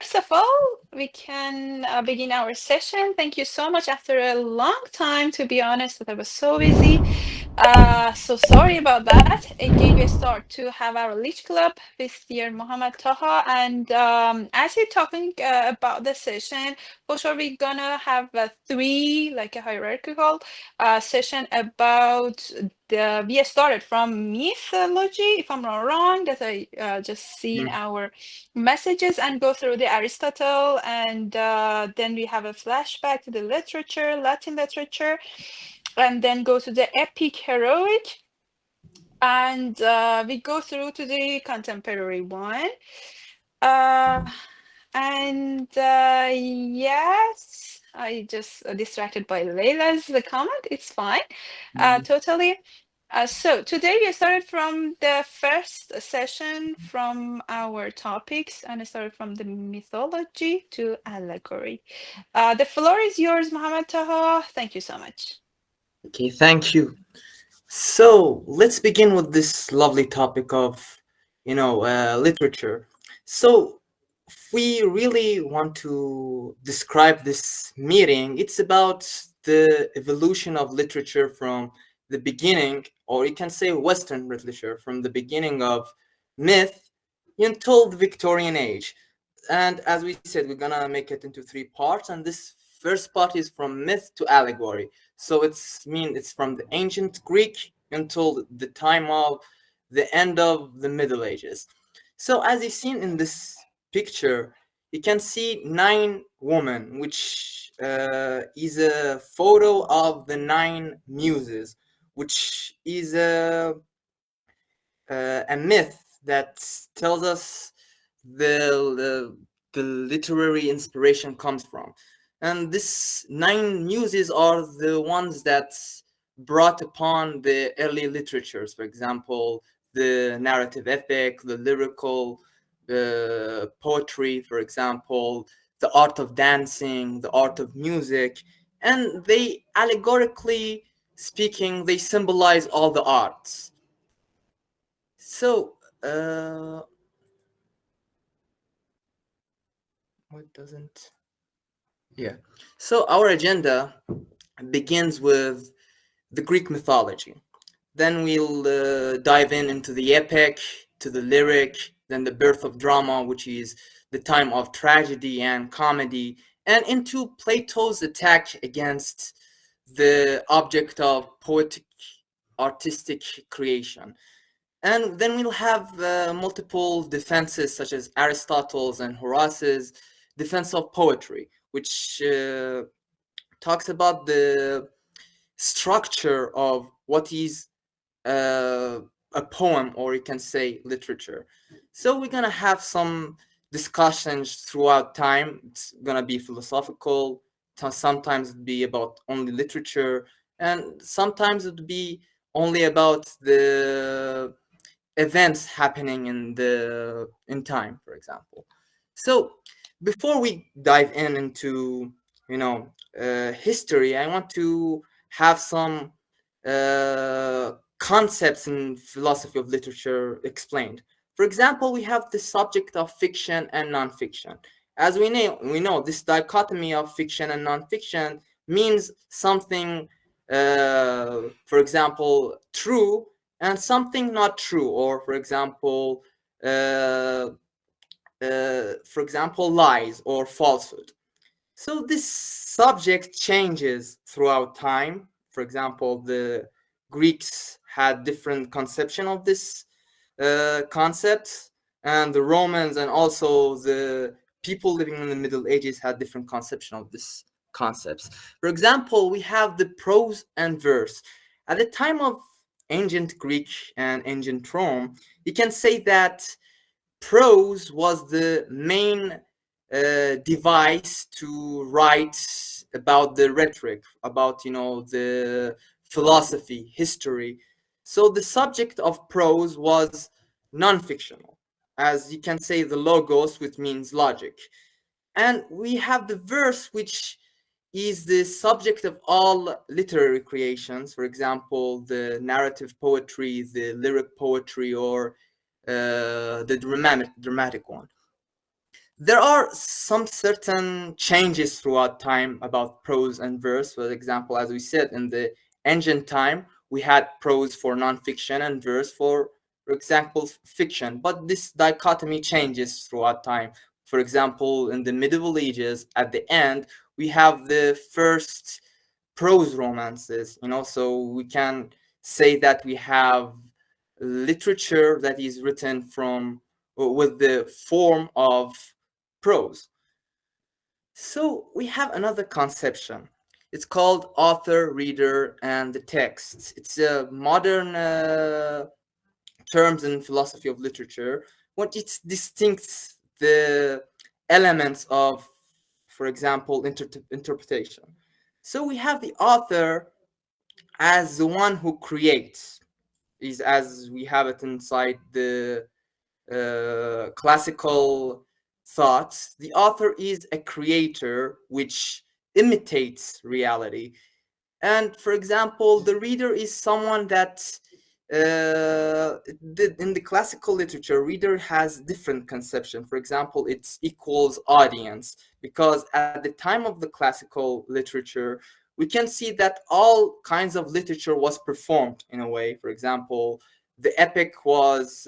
First of all, we can begin our session. Thank you so much. After a long time, to be honest, that I was so busy. So sorry about that. Again, we start to have our Litchclub with dear Muhammad Taha. And as we're talking about the session, for sure we're gonna have three, like a hierarchical session about we started from mythology, if I'm not wrong, that I just seen Mm. our messages and go through the Aristotle, and then we have a flashback to the literature, Latin literature, and then go to the epic heroic, and we go through to the contemporary one. Uh, and yes, I just distracted by Layla's the comment. It's fine, Mhm. totally. So today we started from the first session from our topics, and I started from the mythology to allegory. The floor is yours, Muhammad Taha. Thank you so much. Okay, thank you. So let's begin with this lovely topic of, literature. So if we really want to describe this meeting, it's about the evolution of literature from the beginning, or you can say Western literature, from the beginning of myth until the Victorian age. And as we said, we're gonna make it into three parts, and this first part is from myth to allegory. So it's from the ancient Greek until the time of the end of the Middle Ages. So as you've seen in this picture, you can see 9 women, which is a photo of the 9 muses, which is a myth that tells us the, the literary inspiration comes from. And these 9 muses are the ones that brought upon the early literatures, for example, the narrative epic, the lyrical, the poetry, for example, the art of dancing, the art of music. And they, allegorically speaking, they symbolize all the arts. So, what doesn't? Yeah. So our agenda begins with the Greek mythology. Then we'll dive into the epic, to the lyric, then the birth of drama, which is the time of tragedy and comedy, and into Plato's attack against the object of poetic artistic creation. And then we'll have multiple defenses, such as Aristotle's and Horace's defense of poetry, which talks about the structure of what is uh, a poem, or you can say literature. So we're gonna have some discussions throughout time. It's gonna be philosophical. Sometimes it'd be about only literature, and sometimes it'd be only about the events happening in time, for example. So before we dive into history, I want to have some concepts in philosophy of literature explained. For example, we have the subject of fiction and nonfiction. As we know this dichotomy of fiction and nonfiction means something, for example, true and something not true, or uh, for example, lies or falsehood. So this subject changes throughout time. For example, the Greeks had different conception of this concept, and the Romans and also the people living in the Middle Ages had different conception of this concepts. For example, we have the prose and verse. At the time of ancient Greek and ancient Rome, you can say that prose was the main device to write about the rhetoric, about the philosophy, history. So the subject of prose was non-fictional, as you can say the logos, which means logic. And we have the verse, which is the subject of all literary creations. For example, the narrative poetry, the lyric poetry, or the dramatic one. There are some certain changes throughout time about prose and verse. For example, as we said, in the ancient time, we had prose for nonfiction and verse for example, fiction. But this dichotomy changes throughout time. For example, in the medieval ages, at the end, we have the first prose romances, so we can say that we have literature that is written from with the form of prose. So we have another conception. It's called author, reader, and the text. It's a modern terms in philosophy of literature. What it distincts the elements of, for example, interpretation. So we have the author as the one who creates, is as we have it inside the classical thoughts. The author is a creator which imitates reality. And for example, the reader is someone that in the classical literature, reader has different conception. For example, it's equals audience, because at the time of the classical literature, we can see that all kinds of literature was performed in a way. For example, the epic was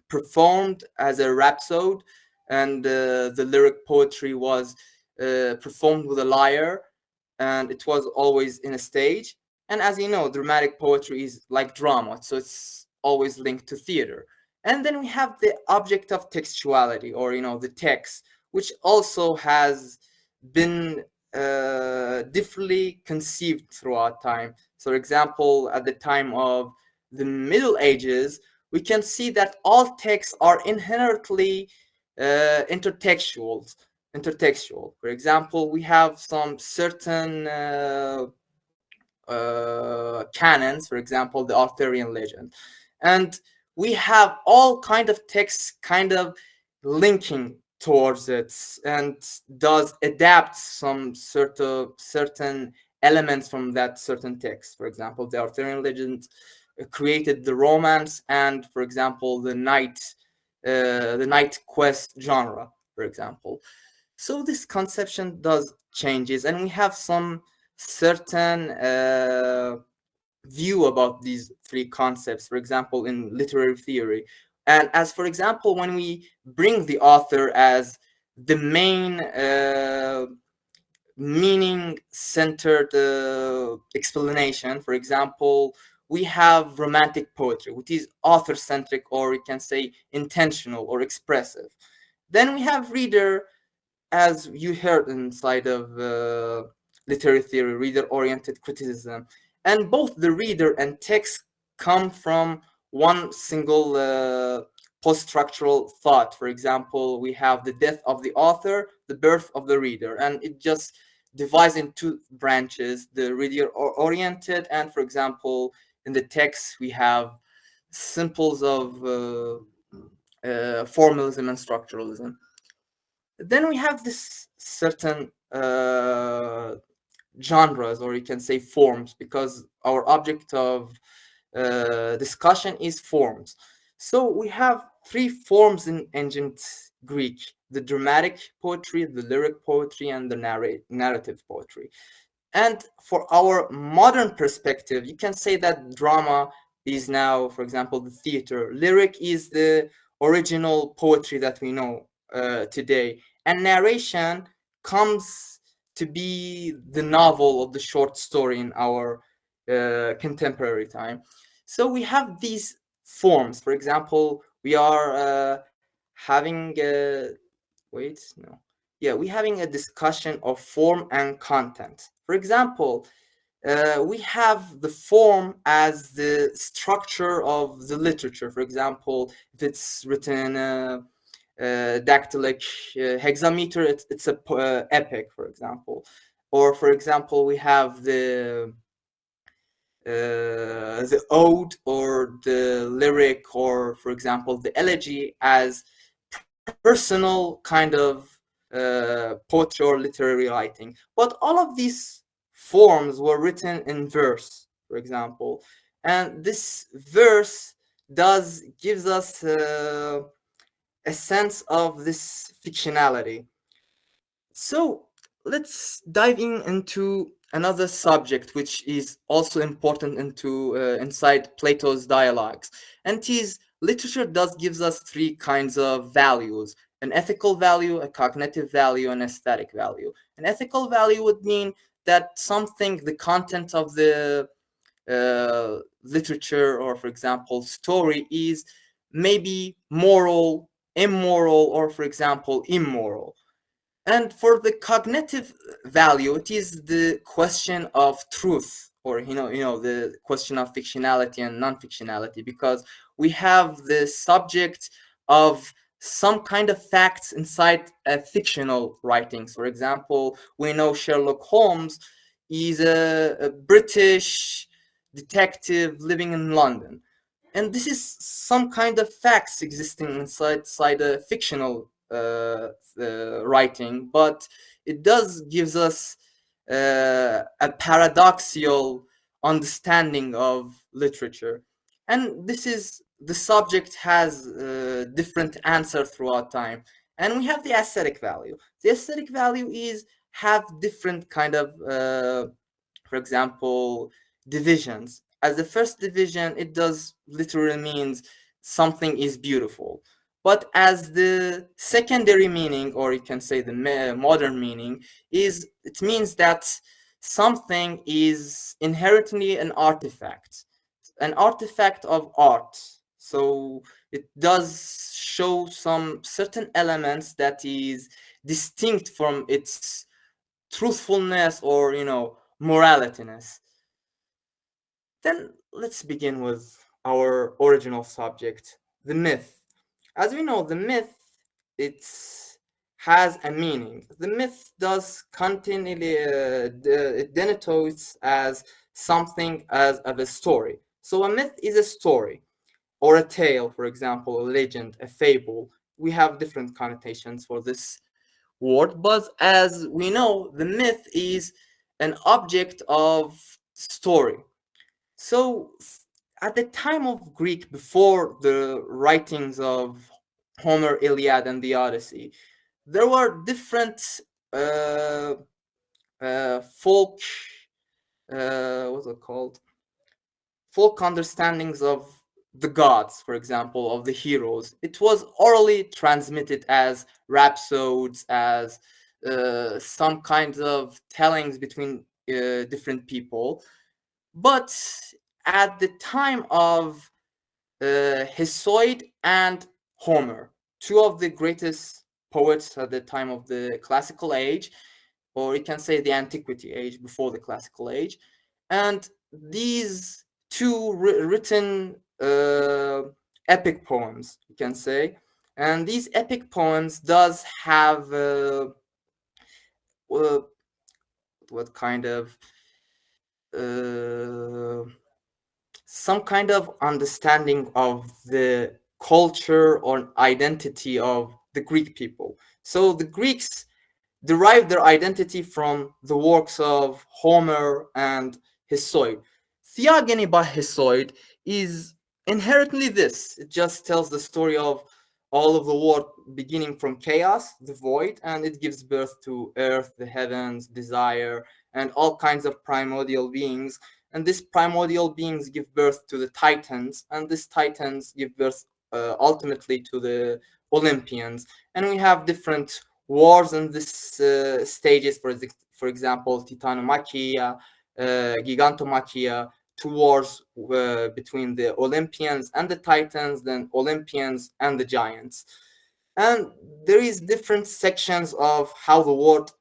performed as a rhapsode, and the lyric poetry was performed with a lyre, and it was always in a stage. And as you know, dramatic poetry is like drama, so it's always linked to theater. And then we have the object of textuality, or the text, which also has been differently conceived throughout time. So, for example, at the time of the Middle Ages, we can see that all texts are inherently intertextual. For example, we have some certain canons, for example, the Arthurian legend, and we have all kind of texts kind of linking towards it, and does adapt some certain elements from that certain text. For example, the Arthurian legend created the romance and, for example, the knight quest genre, for example. So this conception does changes, and we have some certain view about these three concepts, for example, in literary theory. And as, for example, when we bring the author as the main meaning centered explanation, for example, we have romantic poetry, which is author centric, or we can say intentional or expressive. Then we have reader, as you heard inside of literary theory, reader oriented criticism. And both the reader and text come from one single post-structural thought. For example, we have the death of the author, the birth of the reader, and it just divides in two branches: the reader oriented, and, for example, in the text we have simples of formalism and structuralism. Then we have this certain genres, or you can say forms, because our object of discussion is forms. So we have three forms in ancient Greek: the dramatic poetry, the lyric poetry, and the narrative poetry. And for our modern perspective, you can say that drama is now, for example, the theater. Lyric is the original poetry that we know today. And narration comes to be the novel of the short story in our contemporary time. So we have these forms. For example, we are having we're having a discussion of form and content. For example, we have the form as the structure of the literature. For example, if it's written in a dactylic hexameter, it's a epic, for example. Or, for example, we have the ode, or the lyric, or, for example, the elegy as personal kind of poetry or literary writing. But all of these forms were written in verse, for example, and this verse gives us a sense of this fictionality. So let's dive into another subject which is also important inside Plato's dialogues, and it is literature does gives us three kinds of values: an ethical value, a cognitive value, and aesthetic value. An ethical value would mean that something, the content of the literature, or for example story, is maybe moral, immoral, or for example immoral. And for the cognitive value, it is the question of truth, or the question of fictionality and non-fictionality, because we have the subject of some kind of facts inside fictional writings. For example, we know Sherlock Holmes is a British detective living in London, and this is some kind of facts existing inside a fictional writing, but it does gives us a paradoxical understanding of literature. And this is the subject has different answer throughout time. And we have the aesthetic value. The aesthetic value is have different kind of for example divisions. As the first division, it does literally means something is beautiful, but as the secondary meaning, or you can say the modern meaning, is it means that something is inherently an artifact of art. So it does show some certain elements that is distinct from its truthfulness, or moralityness. Then let's begin with our original subject, the myth. As we know, the myth, it's has a meaning. The myth does continually it denotes as something as of a story. So a myth is a story or a tale, for example, a legend, a fable. We have different connotations for this word, but as we know, the myth is an object of story. So at the time of Greek, before the writings of Homer, Iliad, and the Odyssey, there were different uh, folk, what's it called? Folk understandings of the gods, for example, of the heroes. It was orally transmitted as rhapsodes, as some kinds of tellings between different people. But at the time of Hesiod and Homer, two of the greatest poets at the time of the classical age, or you can say the antiquity age, before the classical age, and these two written epic poems, you can say, and these epic poems does have what kind of some kind of understanding of the culture or identity of the Greek people. So the Greeks derived their identity from the works of Homer and Hesiod. Theogony by Hesiod is inherently this. It just tells the story of all of the world beginning from chaos, the void, and it gives birth to earth, the heavens, desire, and all kinds of primordial beings. And these primordial beings give birth to the Titans, and these Titans give birth ultimately to the Olympians. And we have different wars in this stages, for example, Titanomachia, Gigantomachia, two wars between the Olympians and the Titans, then Olympians and the Giants. And there is different sections of how the world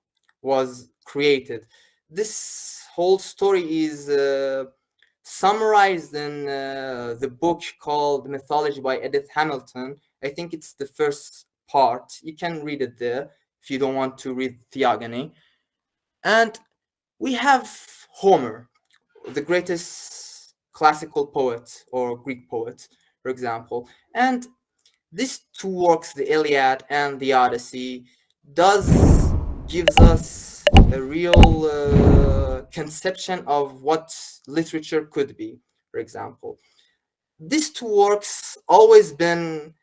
was created. This whole story is summarized in the book called Mythology by Edith Hamilton. I think it's the first part. You can read it there if you don't want to read Theogony. And we have Homer, the greatest classical poet or Greek poet, for example. And these two works, the Iliad and the Odyssey, does gives us a real conception of what literature could be. For example, these two works always been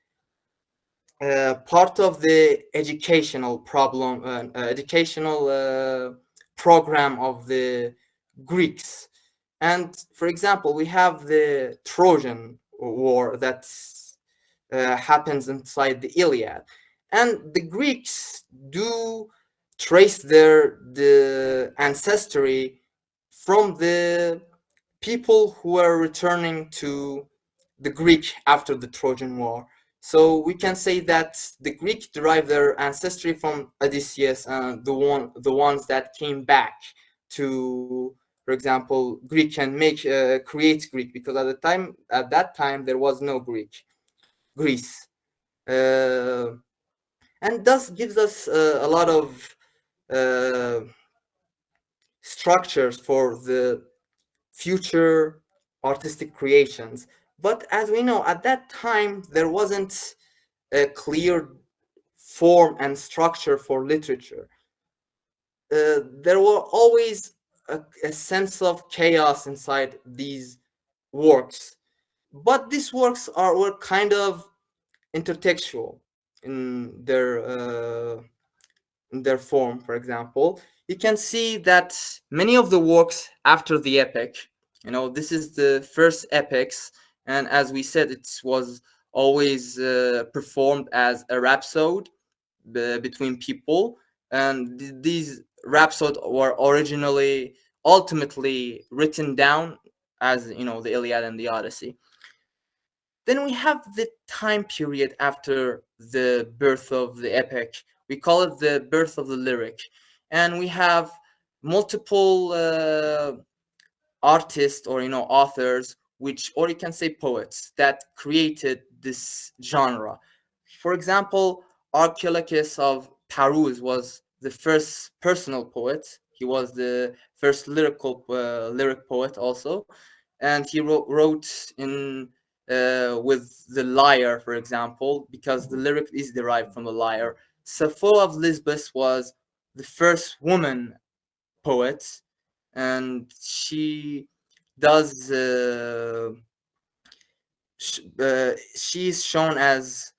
part of the educational problem, educational program of the Greeks. And for example, we have the Trojan War that happens inside the Iliad, and the Greeks do trace the ancestry from the people who are returning to the Greek after the Trojan War. So we can say that the Greek derive their ancestry from Odysseus and the ones that came back to, for example, Greek and create Greek, because at that time there was no Greece, uh, and thus gives us a lot of uh, structures for the future artistic creations. But as we know, at that time, there wasn't a clear form and structure for literature. There were always a sense of chaos inside these works. But these works were kind of intertextual in their form. For example, you can see that many of the works after the epic, this is the first epics, and as we said, it was always performed as a rhapsode between people, and these rhapsodes were ultimately written down as the Iliad and the Odyssey. Then we have the time period after the birth of the epic. We call it the birth of the lyric. And we have multiple artists or authors, or you can say poets, that created this genre. For example, Archilochus of Paros was the first personal poet. He was the first lyric poet also, and he wrote in with the lyre, for example, because the lyric is derived from the lyre. Sappho of Lesbos was the first woman poet, and she does she's shown as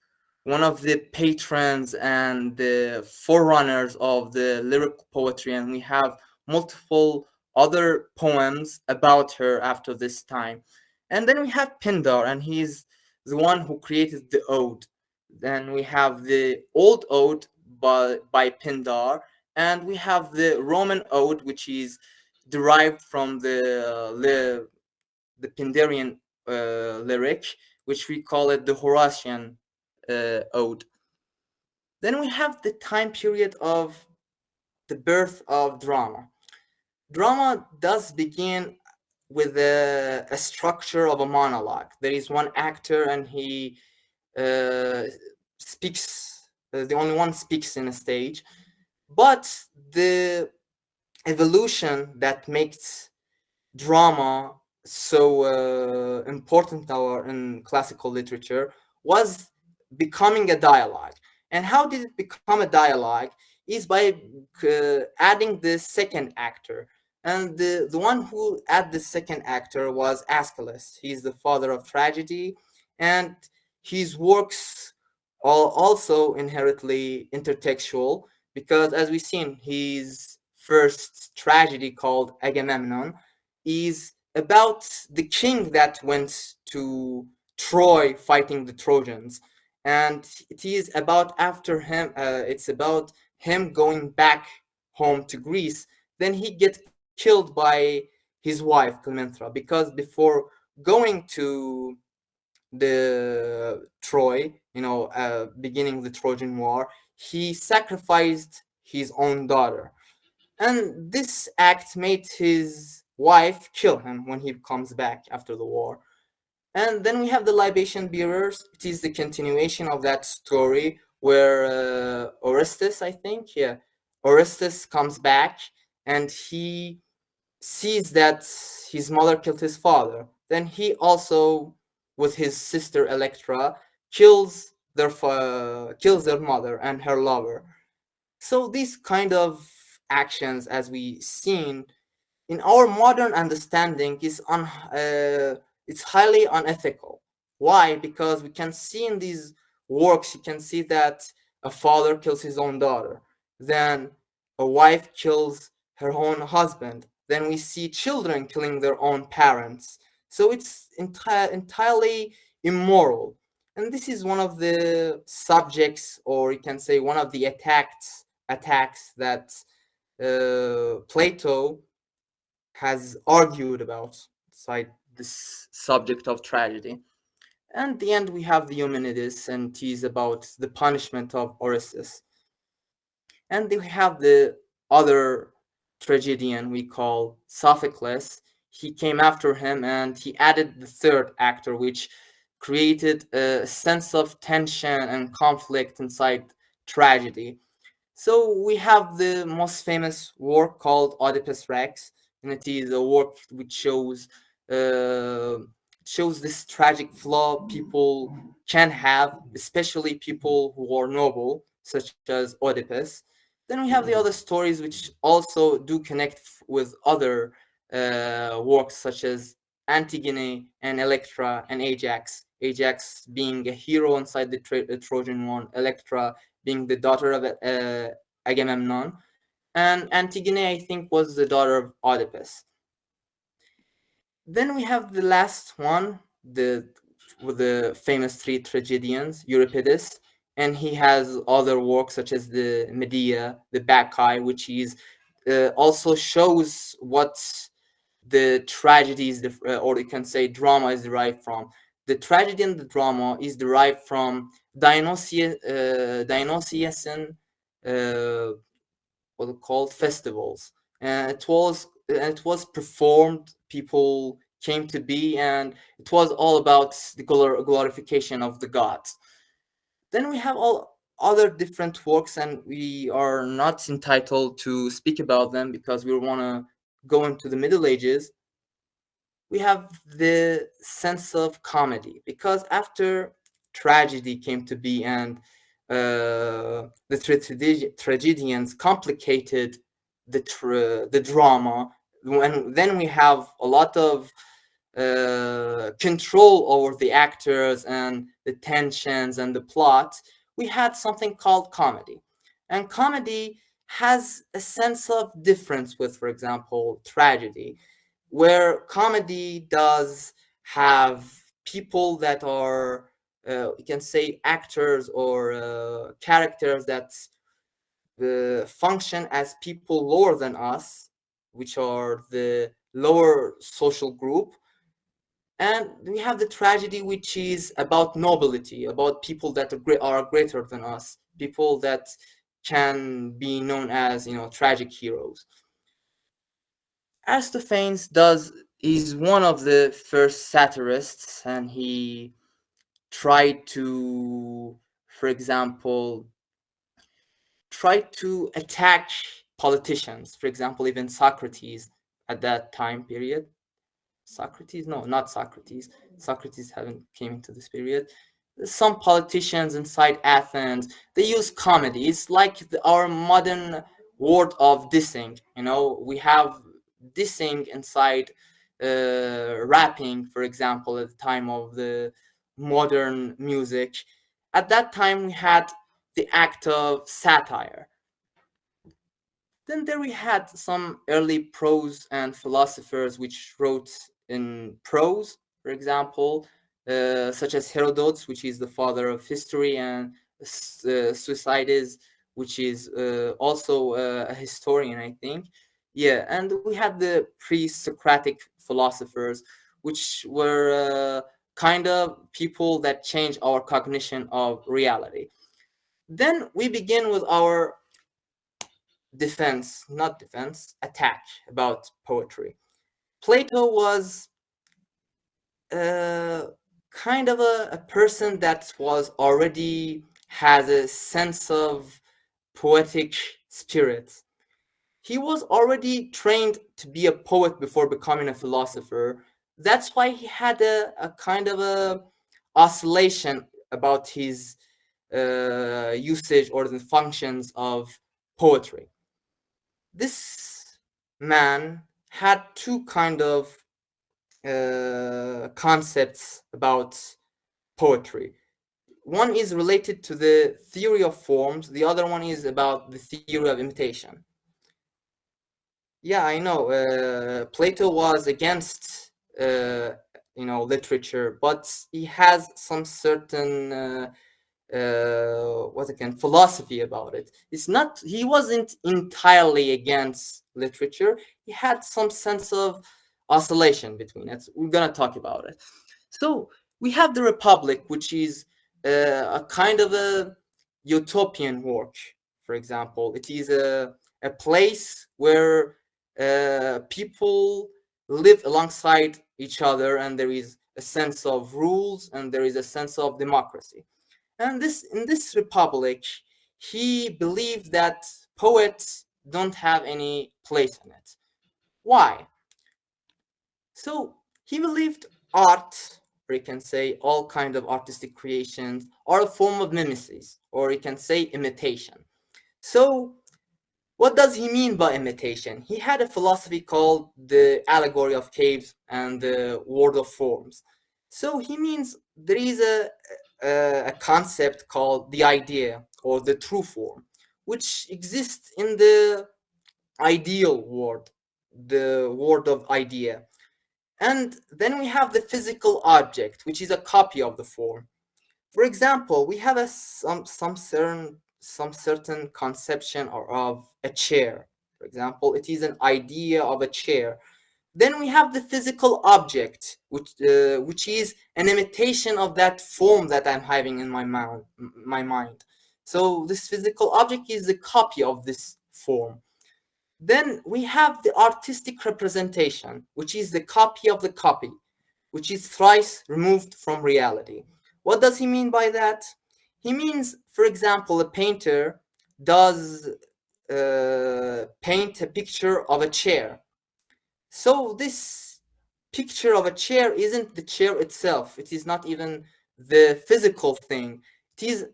one of the patrons and the forerunners of the lyric poetry, and we have multiple other poems about her after this time. And then we have Pindar, and he's the one who created the ode. Then we have the Old Ode by Pindar, and we have the Roman Ode, which is derived from the Pindarian lyric, which we call it the Horatian ode. Then we have the time period of the birth of drama. Drama does begin with a structure of a monologue. There is one actor, and he speaks, the only one speaks in a stage. But the evolution that makes drama so important in classical literature was becoming a dialogue. And how did it become a dialogue? Is by adding the second actor. And the one who added the second actor was Aeschylus. He's the father of tragedy, and his works are also inherently intertextual, because as we've seen, his first tragedy, called Agamemnon, is about the king that went to Troy fighting the Trojans, and it is about after him. It's about him going back home to Greece. Then he gets killed by his wife Clementra, because before going to the Troy, beginning the Trojan War, he sacrificed his own daughter. And this act made his wife kill him when he comes back after the war. And then we have the libation bearers. It is the continuation of that story where Orestes, I think, Orestes comes back, and he sees that his mother killed his father. Then he also, with his sister Electra, kills their mother and her lover. So these kind of actions, as we seen in our modern understanding, it's highly unethical. Why? Because we can see in these works, you can see that a father kills his own daughter, then a wife kills her own husband, then we see children killing their own parents. So it's entirely immoral. And this is one of the subjects, or you can say one of the attacks that Plato has argued about inside this subject of tragedy. And at the end, we have the Eumenides and tease about the punishment of Orestes. And we have the other tragedian we call Sophocles. He came after him and he added the third actor, which created a sense of tension and conflict inside tragedy. So we have the most famous work called Oedipus Rex, and it is a work which shows this tragic flaw people can have, especially people who are noble, such as Oedipus. Then we have the other stories which also do connect with other works, such as Antigone and Electra and Ajax. Ajax being a hero inside the Trojan War, Electra being the daughter of Agamemnon, and Antigone, I think, was the daughter of Oedipus. Then we have the last one, with the famous three tragedians, Euripides, and he has other works such as the Medea, the Bacchae, which is also shows what the tragedies, or you can say drama, is derived from. The tragedy and the drama is derived from Dionysian what are called festivals, and it was performed. People came to be, and it was all about the glorification of the gods. Then we have all other different works, and we are not entitled to speak about them because we want to go into the Middle Ages. We have the sense of comedy, because after tragedy came to be and the tragedians complicated the drama, and then we have a lot of control over the actors and the tensions and the plot. We had something called comedy, and comedy has a sense of difference with, for example, tragedy, where comedy does have people that are you can say actors or characters that function as people lower than us, which are the lower social group. And we have the tragedy, which is about nobility, about people that are greater than us, people that can be known as, tragic heroes. Aristophanes is one of the first satirists, and he tried to, for example, attack politicians. For example, even Socrates at that time period. Socrates? No, not Socrates. Socrates haven't came into this period. Some politicians inside Athens, they use comedy. It's like our modern word of dissing. We have dissing inside rapping, for example, at the time of the modern music. At that time, we had the act of satire. Then there we had some early prose and philosophers which wrote in prose, for example, such as Herodotus, which is the father of history, and Thucydides, which is also a historian, I think. Yeah, and we had the pre-Socratic philosophers, which were kind of people that change our cognition of reality. Then we begin with our attack about poetry. Plato was kind of a person that was already has a sense of poetic spirit. He was already trained to be a poet before becoming a philosopher. That's why he had a kind of a oscillation about his usage or the functions of poetry. This man had two kind of concepts about poetry. one is related to the theory of forms, the other one is about the theory of imitation. Yeah, I know. Plato was against, literature, but he has some certain philosophy about it. He wasn't entirely against literature. He had some sense of oscillation between it. We're gonna talk about it. So we have the Republic, which is a kind of a utopian work. For example, it is a place where people live alongside each other, and there is a sense of rules, and there is a sense of democracy. And in this republic, he believed that poets don't have any place in it. Why? So he believed art, or you can say all kind of artistic creations, are a form of mimesis, or you can say imitation. So what does he mean by imitation? He had a philosophy called the allegory of caves and the world of forms. So he means there is a concept called the idea or the true form, which exists in the ideal world, the world of idea. And then we have the physical object, which is a copy of the form. For example, we have some certain conception of a chair. For example, it is an idea of a chair. Then we have the physical object, which is an imitation of that form that I'm having in my mind. So this physical object is a copy of this form. Then we have the artistic representation, which is the copy of the copy, which is thrice removed from reality. What does he mean by that? He means, for example, a painter does paint a picture of a chair. So this picture of a chair isn't the chair itself. It is not even the physical thing. It is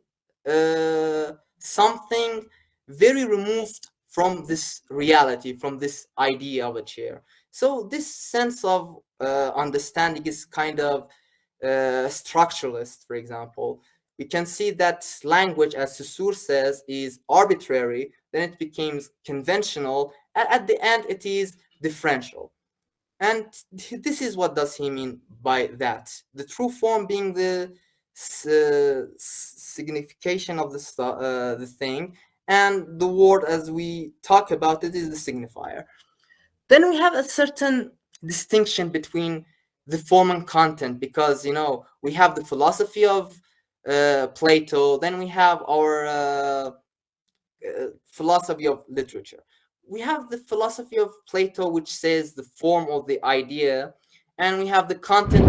something very removed from this reality, from this idea of a chair. So this sense of understanding is kind of structuralist, for example. We can see that language, as Saussure says, is arbitrary, then it becomes conventional, and at the end it is differential. And this is what does he mean by that. The true form being the signification of the thing, and the word as we talk about it is the signifier. Then we have a certain distinction between the form and content, because we have the philosophy of Plato, then we have our philosophy of literature. We have the philosophy of Plato, which says the form of the idea, and we have the content,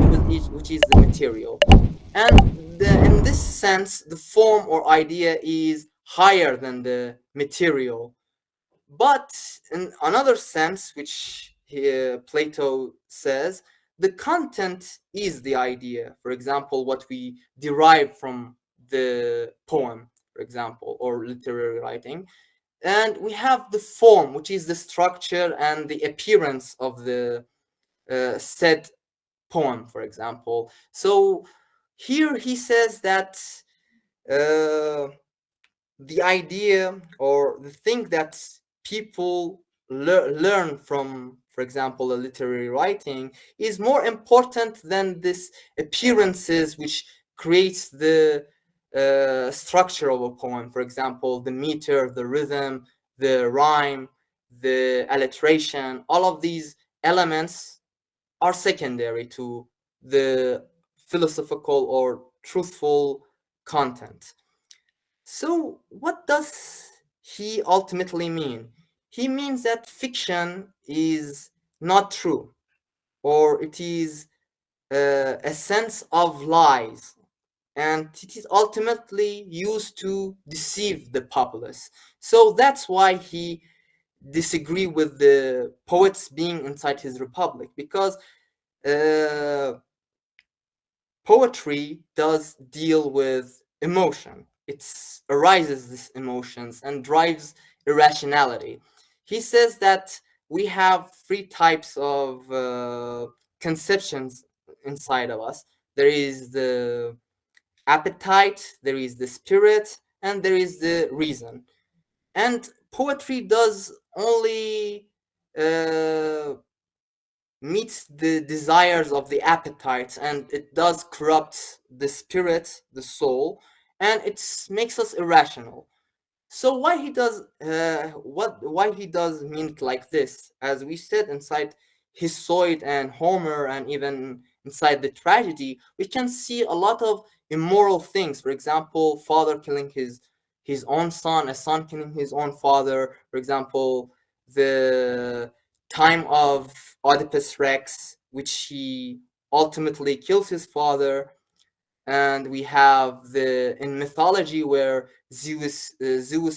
which is the material. And in this sense, the form or idea is higher than the material. But in another sense, which Plato says, the content is the idea. For example, what we derive from the poem, for example, or literary writing. And we have the form, which is the structure and the appearance of the said poem, for example. So here he says that the idea or the thing that people learn from, for example, a literary writing is more important than this appearances which creates the structure of a poem. For example, the meter, the rhythm, the rhyme, the alliteration, all of these elements are secondary to the philosophical or truthful content. So what does he ultimately mean? He means that fiction is not true, or it is a sense of lies, and it is ultimately used to deceive the populace. So that's why he disagree with the poets being inside his republic, because poetry does deal with emotion. It arises these emotions and drives irrationality. He says that we have three types of conceptions inside of us. There is the appetite, there is the spirit, and there is the reason. And poetry does only meets the desires of the appetites, and it does corrupt the spirit, the soul, and it makes us irrational. So why he does mean it like this? As we said, inside Hesiod and Homer, and even inside the tragedy, we can see a lot of immoral things. For example, father killing his own son, a son killing his own father. For example, the time of Oedipus Rex, which he ultimately kills his father. And we have in mythology where Zeus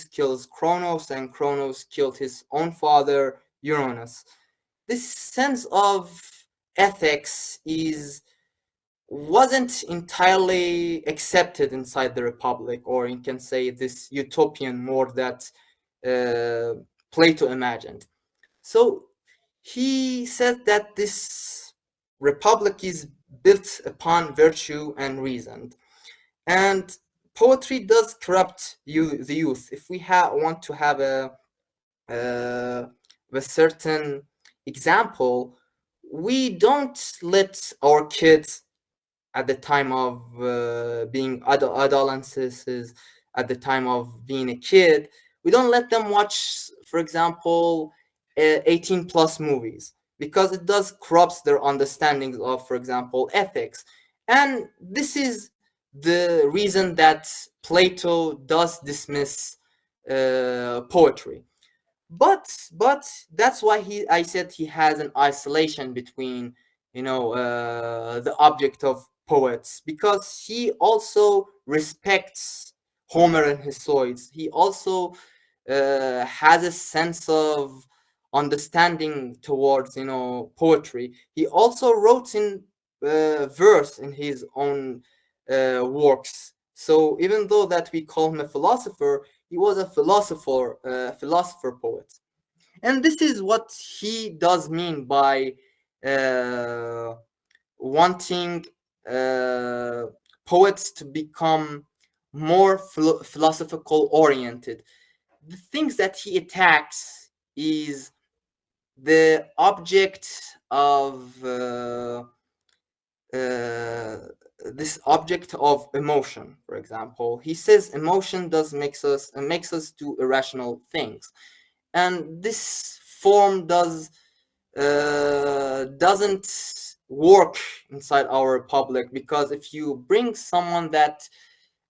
kills Kronos, and Kronos killed his own father Uranus. This sense of ethics wasn't entirely accepted inside the Republic, or you can say this utopian more that Plato imagined. So he said that this Republic is built upon virtue and reason. And poetry does corrupt the youth. If we want to have a certain example, we don't let our kids at the time of being adolescents, at the time of being a kid, we don't let them watch, for example, 18 plus movies, because it does corrupts their understandings of, for example, ethics. And this is the reason that Plato does dismiss poetry. But that's why I said he has an isolation between the object of poets, because he also respects Homer and Hesiod. He also has a sense of understanding towards poetry. He also wrote in verse in his own works. So even though that we call him a philosopher, he was a philosopher poet. And this is what he does mean by wanting poets to become more philosophical oriented. The things that he attacks is the object of this object of emotion. For example, he says emotion makes us do irrational things, and this form doesn't work inside our republic, because if you bring someone that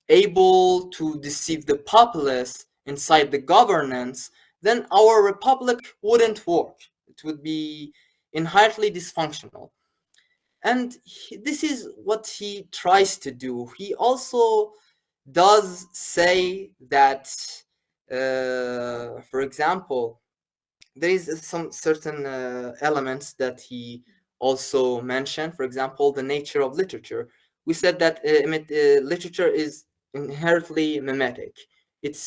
able to deceive the populace inside the governance, then our republic wouldn't work. It would be inherently dysfunctional. And this is what he tries to do. He also does say that, for example, there is some certain elements that he also mentioned. For example, the nature of literature. We said that literature is inherently mimetic. It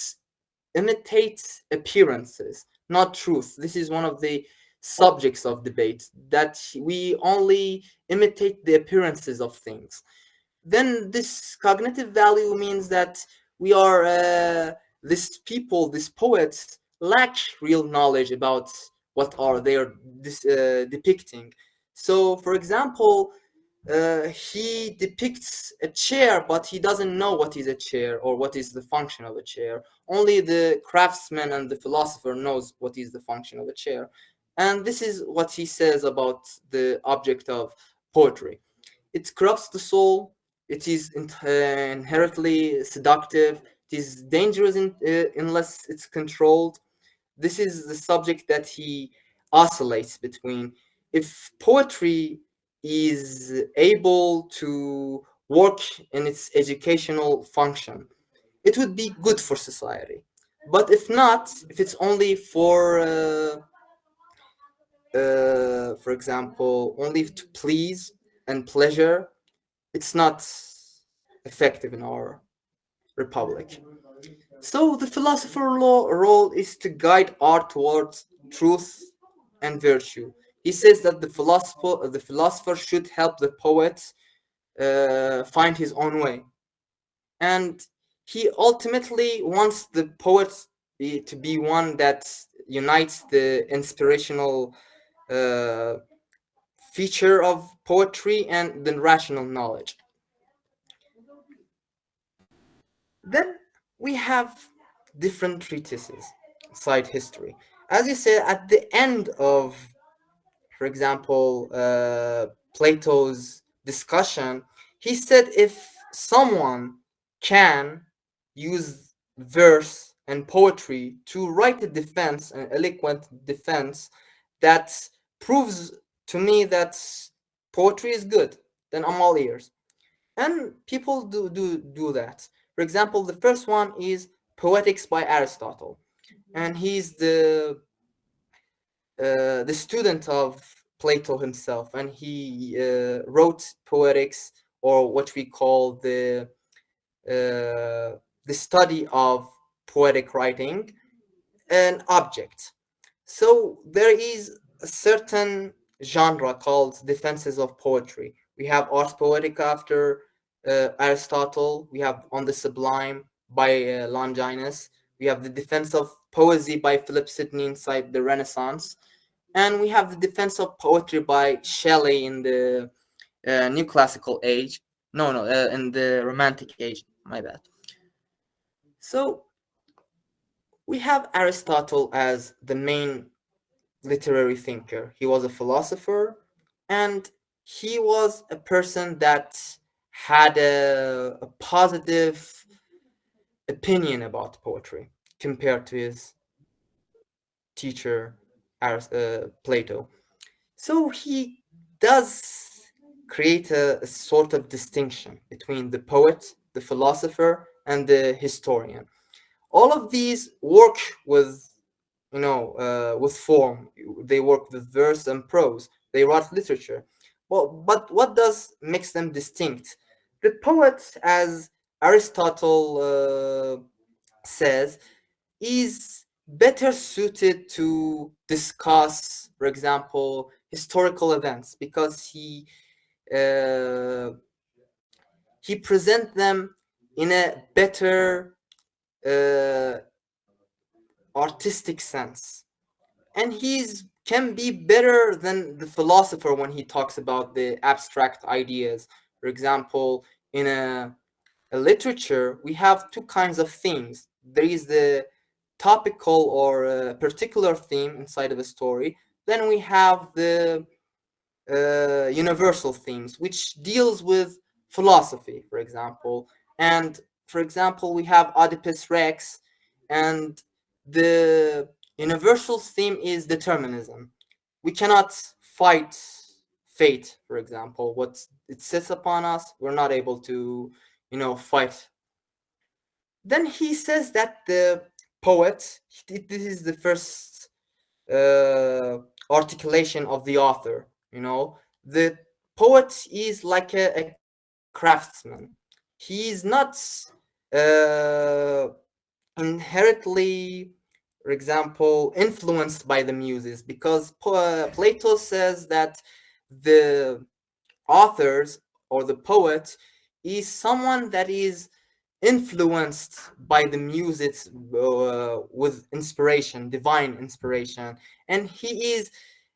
imitates appearances, not truth. This is one of the subjects of debate, that we only imitate the appearances of things. Then this cognitive value means that we are these poets lack real knowledge about what are they depicting. So, for example, he depicts a chair, but he doesn't know what is a chair or what is the function of a chair. Only the craftsman and the philosopher knows what is the function of a chair. And this is what he says about the object of poetry. It corrupts the soul. It is inherently seductive. It is dangerous unless it's controlled. This is the subject that he oscillates between. If poetry is able to work in its educational function, it would be good for society. But if not, if it's only for example, only to please and pleasure, it's not effective in our republic. So the philosopher role is to guide art towards truth and virtue. He says that the philosopher should help the poet find his own way. and he ultimately wants the poet to be one that unites the inspirational feature of poetry and the rational knowledge. Then we have different treatises, side history. As you said, at the end of, for example, Plato's discussion, he said if someone can use verse and poetry to write a defense, an eloquent defense, that proves to me that poetry is good, then I'm all ears. And people do that. For example, the first one is Poetics by Aristotle, and he's the student of Plato himself, and he wrote Poetics, or what we call the study of poetic writing, an object. So there is a certain genre called defenses of poetry. We have Ars Poetica after Aristotle. We have On the Sublime by Longinus. We have the Defense of Poesy by Philip Sidney inside the Renaissance. And we have the Defense of Poetry by Shelley in the New Classical Age. No, in the Romantic Age. My bad. So we have Aristotle as the main literary thinker. He was a philosopher, and he was a person that had a positive opinion about poetry compared to his teacher, Plato. So he does create a sort of distinction between the poet, the philosopher, and the historian. All of these work with with form. They work with verse and prose. They write literature. Well, but what does makes them distinct? The poet, as Aristotle says, is better suited to discuss, for example, historical events, because he presents them in a better artistic sense, and he's can be better than the philosopher when he talks about the abstract ideas. For example, in a literature, we have two kinds of themes. There is the topical or a particular theme inside of a story. Then we have the universal themes, which deals with philosophy, for example. And for example, we have Oedipus Rex, and the universal theme is determinism. We cannot fight fate, for example. What it sits upon us, we're not able to, fight. Then he says that the poet, this is the first articulation of the author. The poet is like a craftsman. He is not inherently, for example, influenced by the muses, because Plato says that the authors or the poet is someone that is influenced by the muses with inspiration, divine inspiration, and he is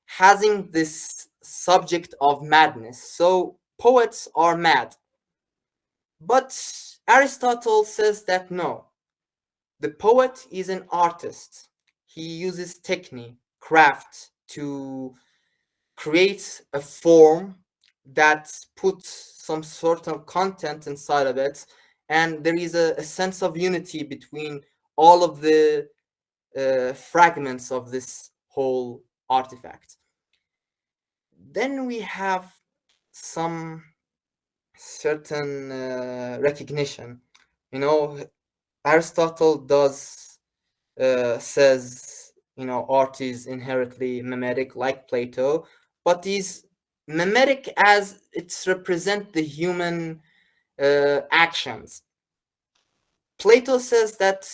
having this subject of madness. So poets are mad. But Aristotle says that no, the poet is an artist. He uses technique, craft to create a form that puts some sort of content inside of it, and there is a sense of unity between all of the fragments of this whole artifact. Then we have some certain recognition. Aristotle does says art is inherently mimetic, like Plato, but is mimetic as it represents the human actions. Plato says that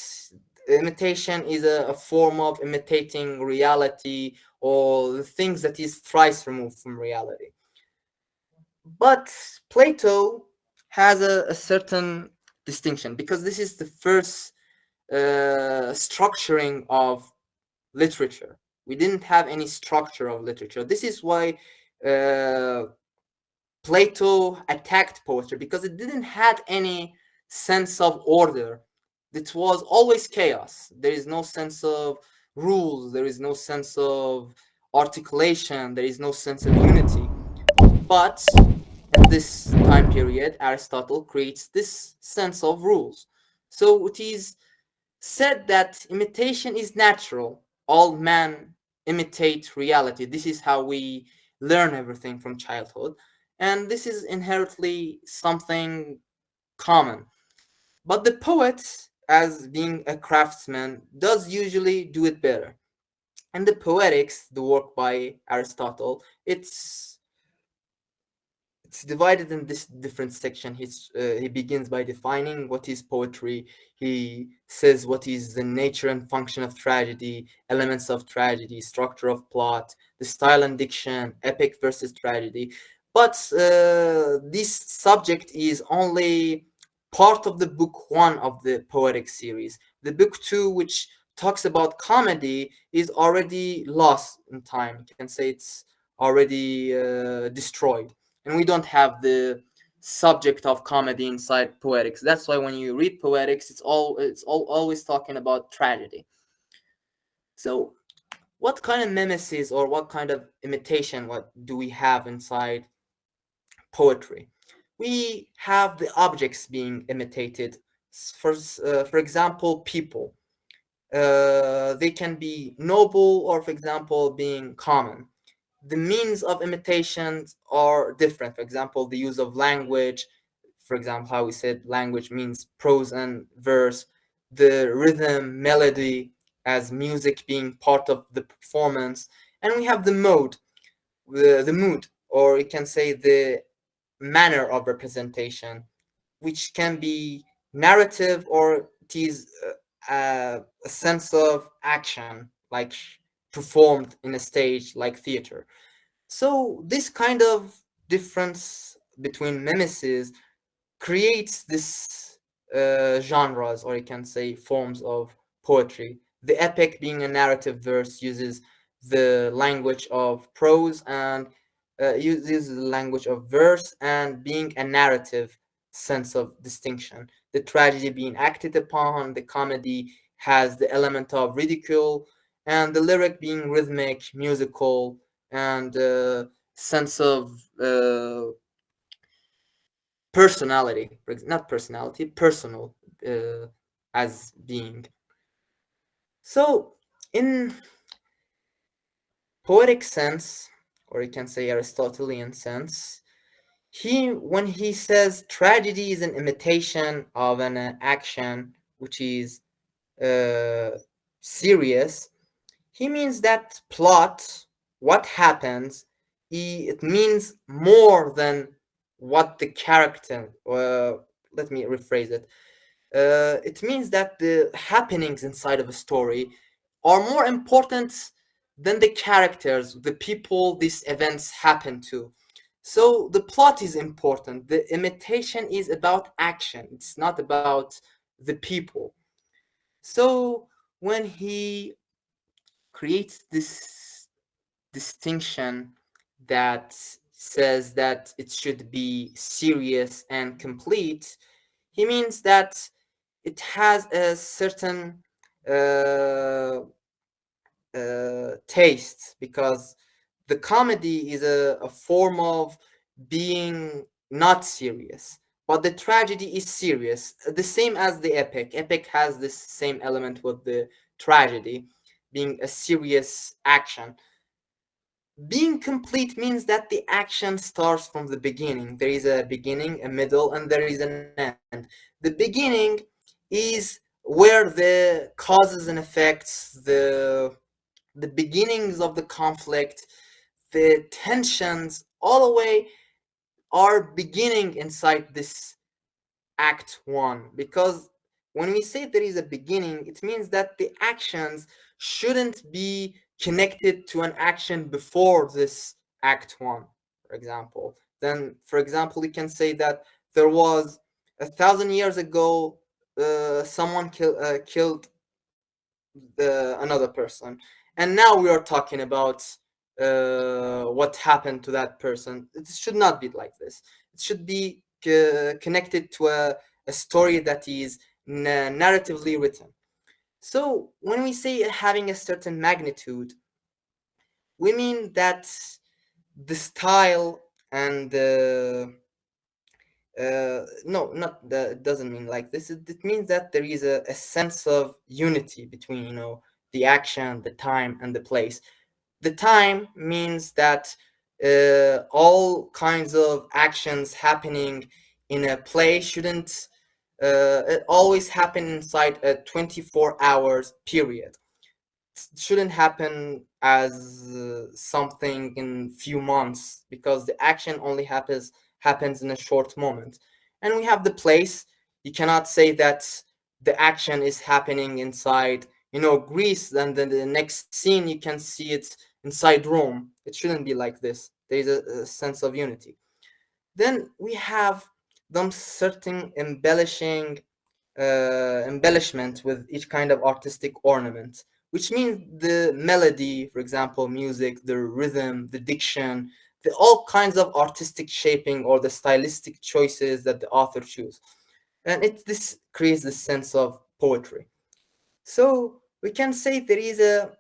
imitation is a form of imitating reality, or the things that is thrice removed from reality. But Plato has a certain distinction, because this is the first structuring of literature. We didn't have any structure of literature. This is why Plato attacked poetry, because it didn't have any sense of order. It was always chaos. There is no sense of rules. There is no sense of articulation. There is no sense of unity. But in this time period, Aristotle creates this sense of rules. So it is said that imitation is natural. All men imitate reality. This is how we learn everything from childhood. And this is inherently something common. But the poet, as being a craftsman, does usually do it better. And the Poetics, the work by Aristotle, it's divided in this different section. He begins by defining what is poetry. He says what is the nature and function of tragedy, elements of tragedy, structure of plot, the style and diction, epic versus tragedy. But this subject is only part of the book 1 of the poetic series. The book 2, which talks about comedy, is already lost in time. You can say it's already destroyed. And we don't have the subject of comedy inside poetics. That's why when you read poetics, it's always talking about tragedy. So what kind of mimesis or what kind of imitation what do we have inside poetry? We have the objects being imitated. For example, people. They can be noble or, for example, being common. The means of imitations are different. For example, the use of language. For example, how we said language means prose and verse. The rhythm, melody, as music being part of the performance. And we have the mode, the mood, or you can say the manner of representation, which can be narrative or it is a sense of action, like performed in a stage like theater. So this kind of difference between mimesis creates this genres, or you can say forms of poetry. The epic, being a narrative verse, uses the language of prose and uses the language of verse, and being a narrative sense of distinction. The tragedy being acted upon, the comedy has the element of ridicule, and the lyric being rhythmic, musical, and sense of personality, not personality, personal, as being. So in poetic sense, or you can say Aristotelian sense, when he says tragedy is an imitation of an action which is serious, he means that plot, what happens, it means more than what the character, let me rephrase it. It means that the happenings inside of a story are more important than the characters, the people these events happen to. So the plot is important. The imitation is about action. It's not about the people. So when he creates this distinction that says that it should be serious and complete, he means that it has a certain taste, because the comedy is a form of being not serious, but the tragedy is serious, the same as the epic. Epic has this same element with the tragedy being a serious action. Being complete means that the action starts from the beginning. There is a beginning, a middle, and there is an end. The beginning is where the causes and effects, the beginnings of the conflict, the tensions, all the way are beginning inside this Act 1. Because when we say there is a beginning, it means that the actions shouldn't be connected to an action before this Act 1, for example. Then, for example, we can say that there was 1,000 years ago, someone killed another person, and now we are talking about what happened to that person. It should not be like this. It should be connected to a story that is narratively written. So when we say having a certain magnitude, we mean that the style and no, not the, it doesn't mean like this. It means that there is a sense of unity between, the action, the time, and the place. The time means that all kinds of actions happening in a play shouldn't it always happen inside a 24 hours period. It shouldn't happen as something in few months, because the action only happens in a short moment. And we have the place. You cannot say that the action is happening inside, Greece, and then the next scene you can see it inside Rome. It shouldn't be like this. There is a sense of unity. Then we have some certain embellishment with each kind of artistic ornament, which means the melody, for example, music, the rhythm, the diction, all kinds of artistic shaping or the stylistic choices that the author choose. And this creates this sense of poetry. So we can say there is a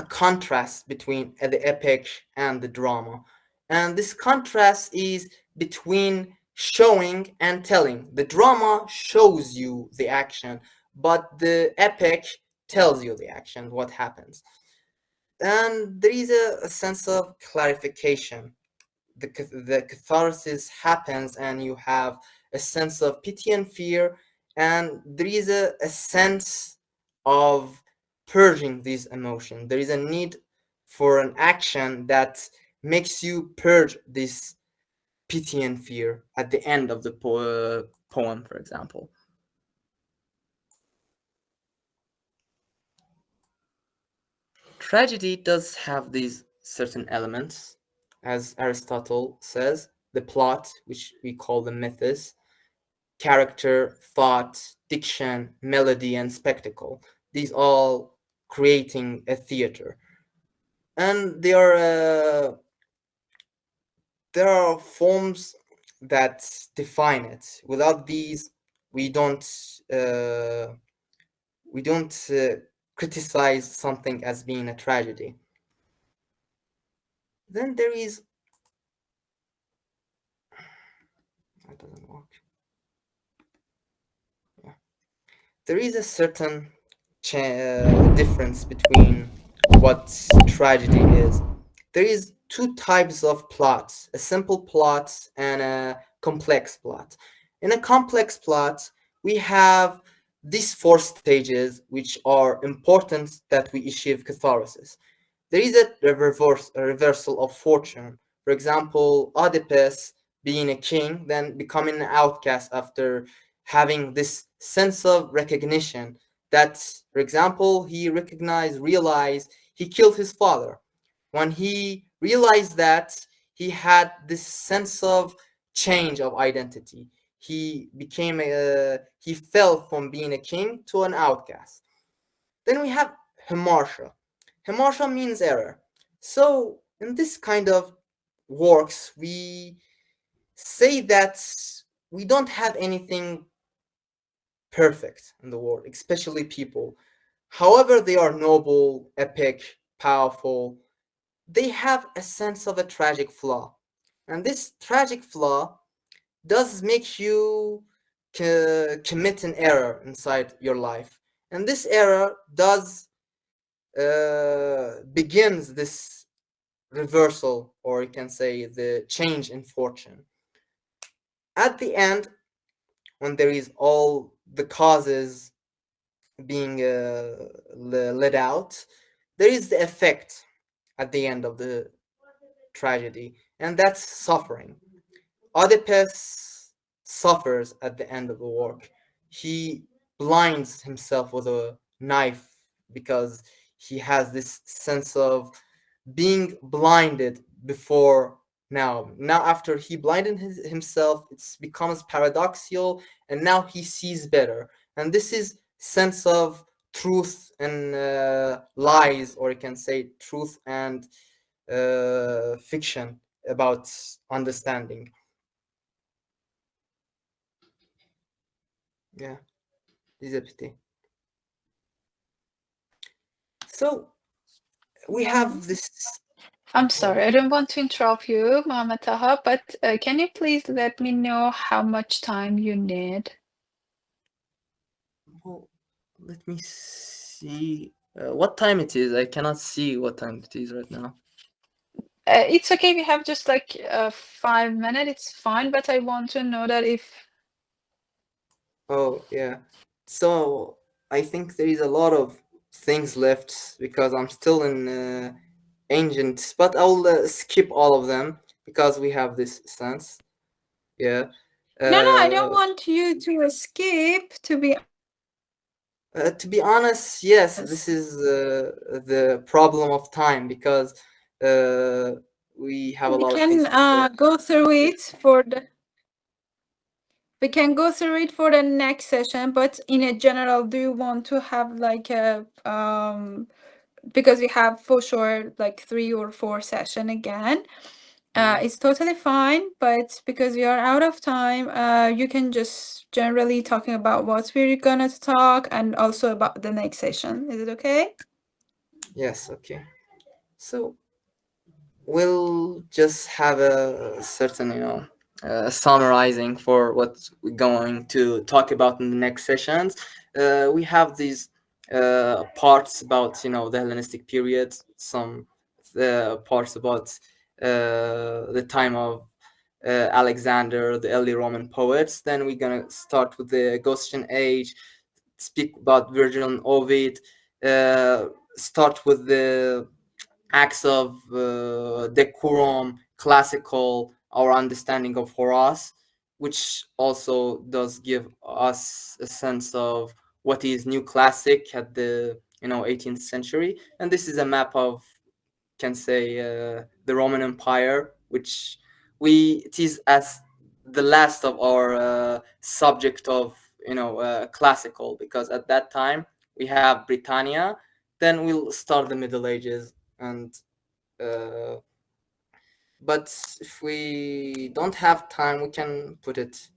contrast between the epic and the drama. And this contrast is between showing and telling. The drama shows you the action, but the epic tells you the action, what happens. And there is a sense of clarification. The catharsis happens, and you have a sense of pity and fear, and there is a sense of purging these emotions. There is a need for an action that makes you purge this pity and fear at the end of the poem, for example. Tragedy does have these certain elements, as Aristotle says: the plot, which we call the mythos, character, thought, diction, melody, and spectacle. These all creating a theater. And there are forms that define it. Without these, we don't criticize something as being a tragedy. Then there is, that doesn't work. Yeah. There is a certain difference between what tragedy is. There is two types of plots: a simple plot and a complex plot. In a complex plot, we have these four stages, which are important that we achieve catharsis. There is a reversal of fortune. For example, Oedipus being a king, then becoming an outcast after having this sense of recognition that, for example, he realized he killed his father. When he realized that, he had this sense of change of identity. He fell from being a king to an outcast. Then we have hamartia. Hamartia means error. So in this kind of works, we say that we don't have anything perfect in the world, especially people. However, they are noble, epic, powerful, they have a sense of a tragic flaw. And this tragic flaw does make you commit an error inside your life. And this error does begins this reversal, or you can say the change in fortune. At the end, when there is all the causes being let out, there is the effect at the end of the tragedy, and that's suffering. Oedipus suffers at the end of the work. He blinds himself with a knife because he has this sense of being blinded before Now after he blinded himself, it becomes paradoxical, and now he sees better. And this is sense of truth and lies, or you can say truth and fiction about understanding. Yeah, this is a pity. So we have this. I'm sorry, I don't want to interrupt you, Muhammad Taha, but can you please let me know how much time you need? Well, let me see what time it is. I cannot see what time it is right now. It's okay, we have just like 5 minutes, it's fine, but I want to know that if... Oh, yeah. So I think there is a lot of things left because I'm still in ancient, but I'll skip all of them because we have this sense. Yeah. No, I don't want you to skip, To be honest, yes, this is the problem of time because we have a we lot of can things to say. go through it for the... We can go through it for the next session, but in a general, do you want to have like a because we have for sure like 3 or 4 session again. It's totally fine, but because we are out of time, you can just generally talking about what we're gonna talk and also about the next session. Is it okay? Yes, okay. So we'll just have a certain, summarizing for what we're going to talk about in the next sessions. We have these parts about, the Hellenistic period, some parts about the time of Alexander, the early Roman poets. Then we're gonna start with the Augustan age, speak about Virgil and Ovid, start with the acts of decorum, classical, our understanding of Horace, which also does give us a sense of what is new classic at the 18th century. And this is a map of, can say, the Roman Empire, which it is as the last of our subject of classical, because at that time we have Britannia, then we'll start the Middle Ages, and but if we don't have time, we can put it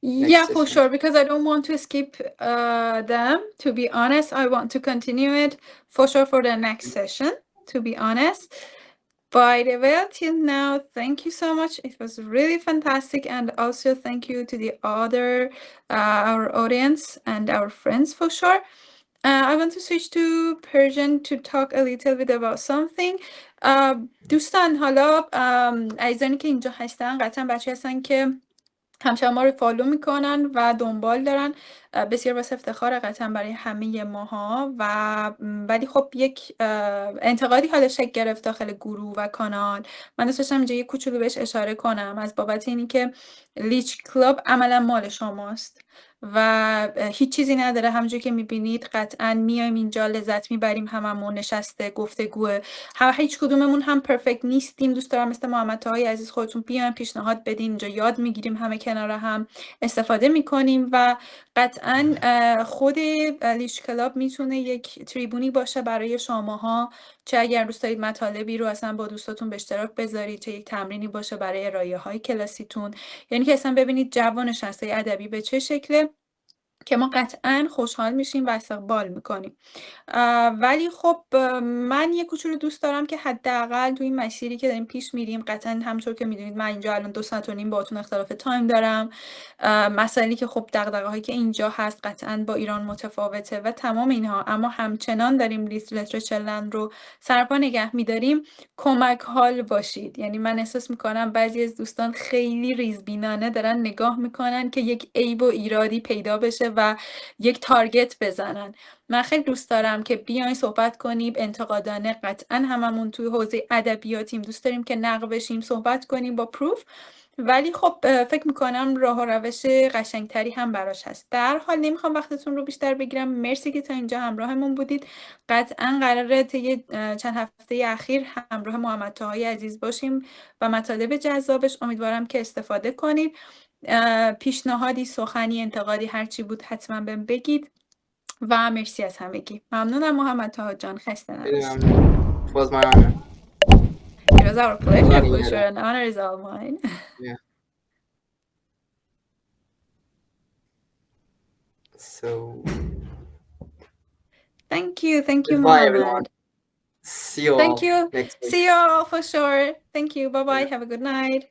Yeah, next for session. sure, because I don't want to skip them. To be honest, I want to continue it for sure for the next session, to be honest. By the way, till now, thank you so much. It was really fantastic. And also thank you to the other, our audience and our friends for sure. I want to switch to Persian to talk a little bit about something. دوستان حالا عزیزانی که اینجا هستن قطعا بچه هستن که همچنان ما رو فالو میکنن و دنبال دارن. بسیار باعث افتخار قطعا برای همه ماها و ولی خب یک انتقادی حالا شکل گرفت داخل گروه و کانال. من دوست داشتم اینجا یک کوچولو بهش اشاره کنم از بابت اینی که لیچ کلاب عملا مال شماست و هیچ چیزی نداره. همونجوری که میبینید قطعا میایم اینجا لذت میبریم، هممون نشسته گفتگوه. هیچ کدوممون هم پرفکت نیستیم. دوست دارم مثل محمد طاهای عزیز خودتون بیاین پیشنهاد بدین، اینجا یاد میگیریم، همه کنار هم استفاده میکنیم و قطعا خود لیچ کلاب میتونه یک تریبونی باشه برای شماها، چه اگر دوست دارید مطالبی رو اصلا با دوستاتون به اشتراک بذارید، چه یک تمرینی باشه برای ارائه های کلاسیتون، یعنی که اصلا ببینید جو نشسته ادبی به چه شکله که ما قطعا خوشحال میشیم و استقبال میکنیم. ولی خب من یه کوچولو دوست دارم که حداقل تو این مسیری که داریم پیش میریم، قطعا همونطور که میدونید من اینجا الان 2 ساعت و نیم باهاتون اختلاف تایم دارم. مسائلی که خب دغدغه‌هایی که اینجا هست قطعا با ایران متفاوته و تمام اینها، اما همچنان داریم لیترچر لند رو سرپا نگه میداریم. کمک حال باشید. یعنی من احساس میکنم بعضی از دوستان خیلی ریزبینانه دارن نگاه میکنن که یک عیب و ایرادی پیدا بشه و یک تارگت بزنن. من خیلی دوست دارم که بیاین صحبت کنیم انتقادانه. قطعا هممون توی حوزه ادبیاتیم، دوست داریم که نقد بشیم، صحبت کنیم با پروف. ولی خب فکر میکنم راه و روش قشنگتری هم براش هست. در حال نمیخوام وقتتون رو بیشتر بگیرم. مرسی که تا اینجا همراهمون بودید. قطعا قراره طی چند هفته اخیر همراه محمد طاهای عزیز باشیم و مطالب جذابش. امیدوارم که استفاده کنید. پیشنهادی، سخنی، انتقادی هرچی بود حتما بهم بگید و مرسی از همگی. ممنونم محمد طاها جان. خسته نباشید. It was my honor. It was our pleasure, for Yeah. sure. An honor is all mine. Yeah. So Thank you. Thank you, goodbye, Mohammed. everyone. See you Thank all you. next week. See you all for sure. Thank you. Bye-bye. Have a good night.